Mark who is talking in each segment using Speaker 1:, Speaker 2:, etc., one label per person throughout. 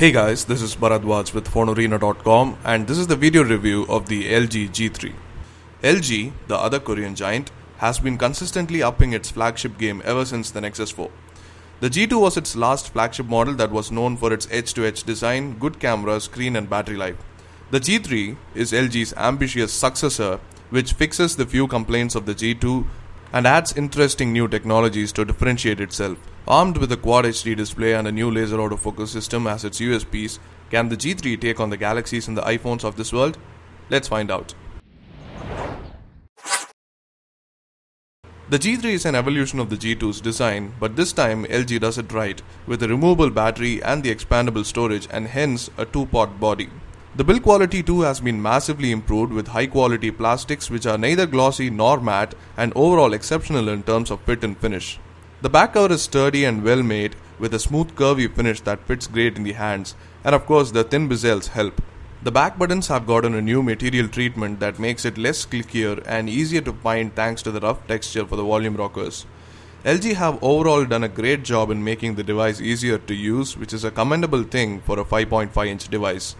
Speaker 1: Hey guys, this is Bharadwaj with Fonearena.com and this is the video review of the LG G3. LG, the other Korean giant, has been consistently upping its flagship game ever since the Nexus 4. The G2 was its last flagship model that was known for its edge-to-edge design, good camera, screen and battery life. The G3 is LG's ambitious successor, which fixes the few complaints of the G2 and adds interesting new technologies to differentiate itself. Armed with a Quad HD display and a new laser autofocus system as its USPs, can the G3 take on the Galaxies and the iPhones of this world? Let's find out. The G3 is an evolution of the G2's design, but this time LG does it right, with a removable battery and the expandable storage and hence a two-pot body. The build quality too has been massively improved with high-quality plastics which are neither glossy nor matte and overall exceptional in terms of fit and finish. The back cover is sturdy and well made with a smooth curvy finish that fits great in the hands, and of course the thin bezels help. The back buttons have gotten a new material treatment that makes it less clickier and easier to find thanks to the rough texture for the volume rockers. LG have overall done a great job in making the device easier to use, which is a commendable thing for a 5.5-inch device.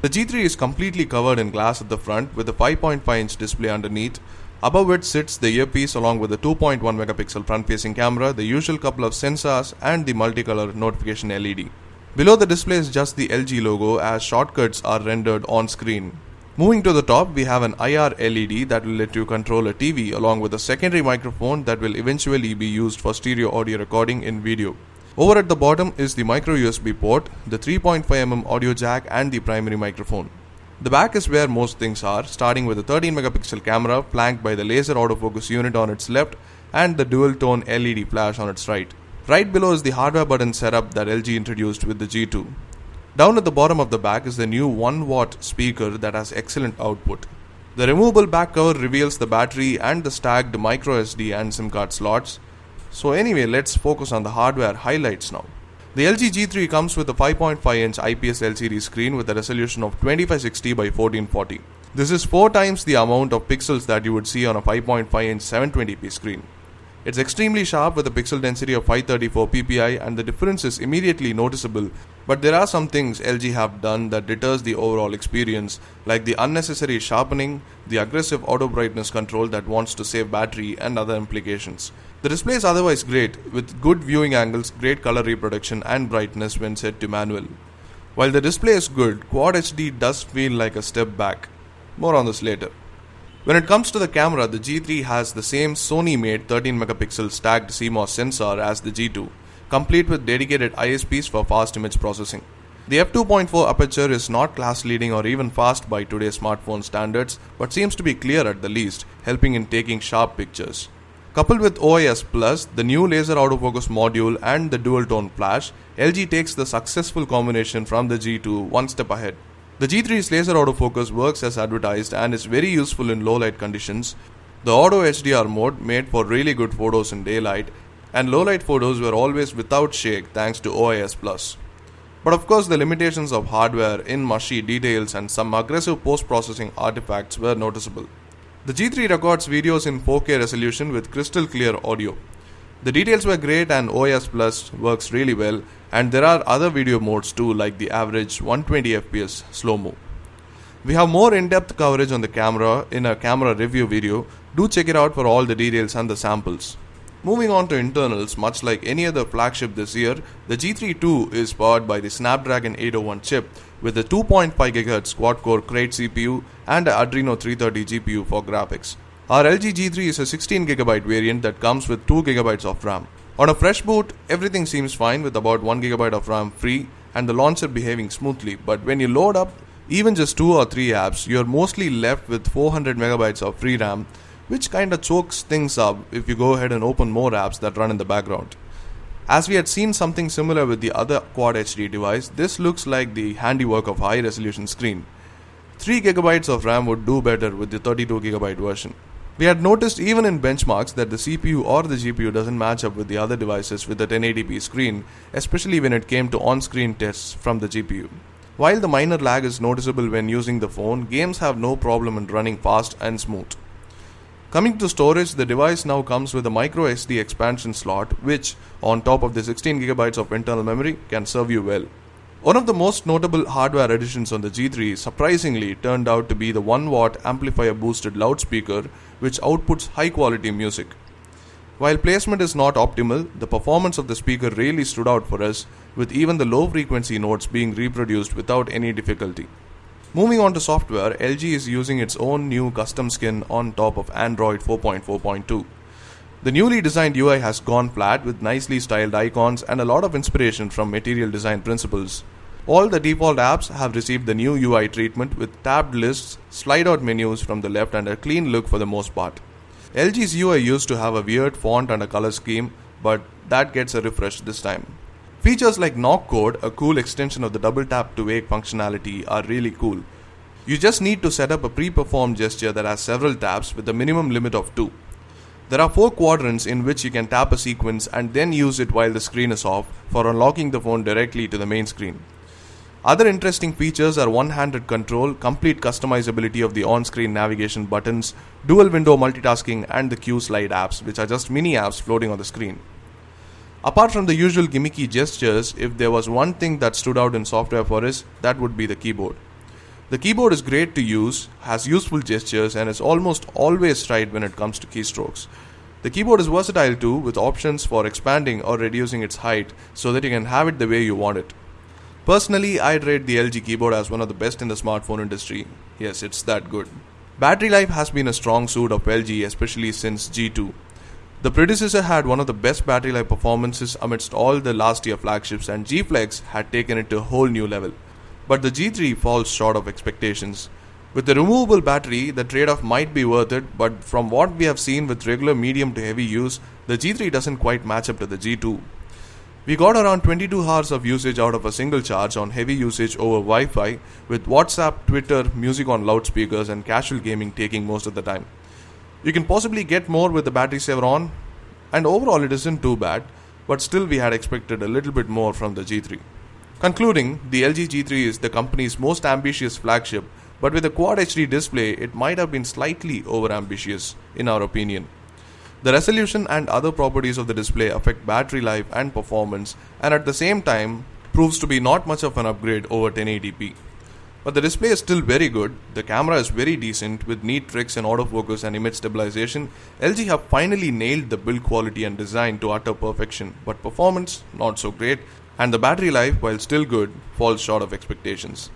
Speaker 1: The G3 is completely covered in glass at the front with a 5.5-inch display underneath. Above it sits the earpiece along with the 2.1 megapixel front-facing camera, the usual couple of sensors and the multicolor notification LED. Below the display is just the LG logo as shortcuts are rendered on screen. Moving to the top, we have an IR LED that will let you control a TV along with a secondary microphone that will eventually be used for stereo audio recording in video. Over at the bottom is the micro USB port, the 3.5mm audio jack and the primary microphone. The back is where most things are, starting with a 13 megapixel camera flanked by the laser autofocus unit on its left and the dual tone LED flash on its right. Right below is the hardware button setup that LG introduced with the G2. Down at the bottom of the back is the new 1-watt speaker that has excellent output. The removable back cover reveals the battery and the stacked micro SD and SIM card slots. So anyway, let's focus on the hardware highlights now. The LG G3 comes with a 5.5-inch IPS LCD screen with a resolution of 2560 by 1440. This is 4 times the amount of pixels that you would see on a 5.5-inch 720p screen. It's extremely sharp with a pixel density of 534 ppi and the difference is immediately noticeable, but there are some things LG have done that deters the overall experience, like the unnecessary sharpening, the aggressive auto brightness control that wants to save battery and other implications. The display is otherwise great, with good viewing angles, great color reproduction and brightness when set to manual. While the display is good, Quad HD does feel like a step back. More on this later. When it comes to the camera, the G3 has the same Sony-made 13 megapixel stacked CMOS sensor as the G2, complete with dedicated ISPs for fast image processing. The f2.4 aperture is not class-leading or even fast by today's smartphone standards, but seems to be clear at the least, helping in taking sharp pictures. Coupled with OIS Plus, the new laser autofocus module and the dual-tone flash, LG takes the successful combination from the G2 one step ahead. The G3's laser autofocus works as advertised and is very useful in low light conditions. The Auto HDR mode made for really good photos in daylight, and low light photos were always without shake thanks to OIS Plus. But of course the limitations of hardware in mushy details and some aggressive post-processing artifacts were noticeable. The G3 records videos in 4K resolution with crystal clear audio. The details were great and OIS Plus works really well, and there are other video modes too like the average 120fps slow-mo. We have more in-depth coverage on the camera in a camera review video. Do check it out for all the details and the samples. Moving on to internals, much like any other flagship this year, the G3 too is powered by the Snapdragon 801 chip with a 2.5 GHz quad-core Crate CPU and an Adreno 330 GPU for graphics. Our LG G3 is a 16GB variant that comes with 2GB of RAM. On a fresh boot, everything seems fine with about 1GB of RAM free and the launcher behaving smoothly, but when you load up even just 2 or 3 apps, you're mostly left with 400MB of free RAM, which kinda chokes things up if you go ahead and open more apps that run in the background. As we had seen something similar with the other Quad HD device, this looks like the handiwork of a high resolution screen. 3GB of RAM would do better with the 32GB version. We had noticed even in benchmarks that the CPU or the GPU doesn't match up with the other devices with the 1080p screen, especially when it came to on-screen tests from the GPU. While the minor lag is noticeable when using the phone, games have no problem in running fast and smooth. Coming to storage, the device now comes with a micro SD expansion slot which, on top of the 16GB of internal memory, can serve you well. One of the most notable hardware additions on the G3 surprisingly turned out to be the 1-watt amplifier boosted loudspeaker which outputs high quality music. While placement is not optimal, the performance of the speaker really stood out for us, with even the low frequency notes being reproduced without any difficulty. Moving on to software, LG is using its own new custom skin on top of Android 4.4.2. The newly designed UI has gone flat with nicely styled icons and a lot of inspiration from material design principles. All the default apps have received the new UI treatment with tabbed lists, slide out menus from the left and a clean look for the most part. LG's UI used to have a weird font and a color scheme, but that gets a refresh this time. Features like knock code, a cool extension of the double tap to wake functionality, are really cool. You just need to set up a pre-performed gesture that has several taps with a minimum limit of 2. There are 4 quadrants in which you can tap a sequence and then use it while the screen is off for unlocking the phone directly to the main screen. Other interesting features are one-handed control, complete customizability of the on-screen navigation buttons, dual window multitasking and the Q slide apps, which are just mini apps floating on the screen. Apart from the usual gimmicky gestures, if there was one thing that stood out in software for us, that would be the keyboard. The keyboard is great to use, has useful gestures and is almost always right when it comes to keystrokes. The keyboard is versatile too, with options for expanding or reducing its height so that you can have it the way you want it. Personally, I'd rate the LG keyboard as one of the best in the smartphone industry. Yes, it's that good. Battery life has been a strong suit of LG, especially since G2. The predecessor had one of the best battery life performances amidst all the last year flagships, and G Flex had taken it to a whole new level. But the G3 falls short of expectations. With the removable battery, the trade-off might be worth it, but from what we have seen with regular medium to heavy use, the G3 doesn't quite match up to the G2. We got around 22 hours of usage out of a single charge on heavy usage over Wi-Fi, with WhatsApp, Twitter, music on loudspeakers and casual gaming taking most of the time. You can possibly get more with the battery saver on, and overall it isn't too bad, but still we had expected a little bit more from the G3. Concluding, the LG G3 is the company's most ambitious flagship, but with a Quad HD display, it might have been slightly over-ambitious, in our opinion. The resolution and other properties of the display affect battery life and performance, and at the same time proves to be not much of an upgrade over 1080p. But the display is still very good, the camera is very decent with neat tricks in autofocus and image stabilization. LG have finally nailed the build quality and design to utter perfection, but performance not so great, and the battery life, while still good, falls short of expectations.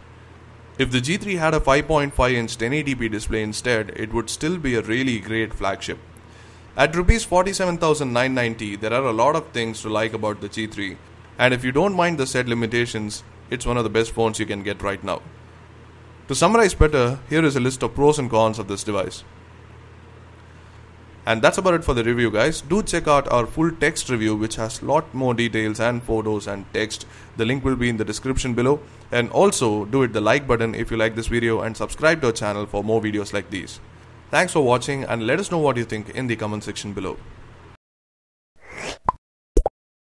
Speaker 1: If the G3 had a 5.5-inch 1080p display instead, it would still be a really great flagship. At Rs 47,990, there are a lot of things to like about the G3, and if you don't mind the said limitations, it's one of the best phones you can get right now. To summarize better, here is a list of pros and cons of this device. And that's about it for the review, guys. Do check out our full text review, which has a lot more details and photos and text. The link will be in the description below. And also do hit the like button if you like this video and subscribe to our channel for more videos like these. Thanks for watching and let us know what you think in the comment section below.